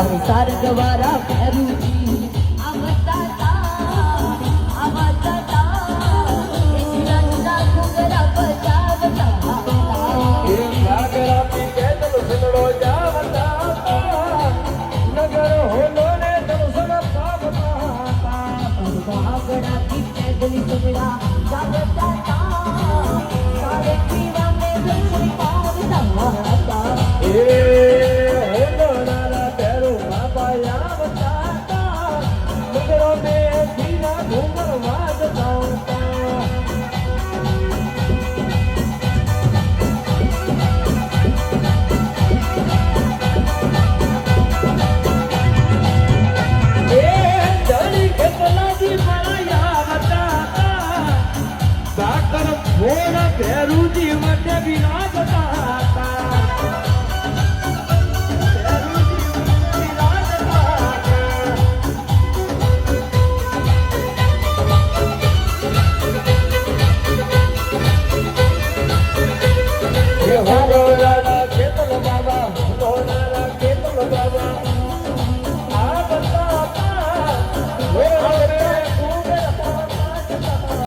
अरे सार गवारा भैरूजी आवता ता इतना घुंगरा बजावता એ ઘાઘરા પીકે તમ સનડો જાવતા નગર હોલો ને તમ સડતા બતા अरे घाघरा की पैदली टुकड़ा जावता ता सारे पीवा में रंग पावता એ હોલોના પેરો બાબા આવતા નગરો મે ધીના ઘુમર વાજતા ભેરુજી માટે વિરાજ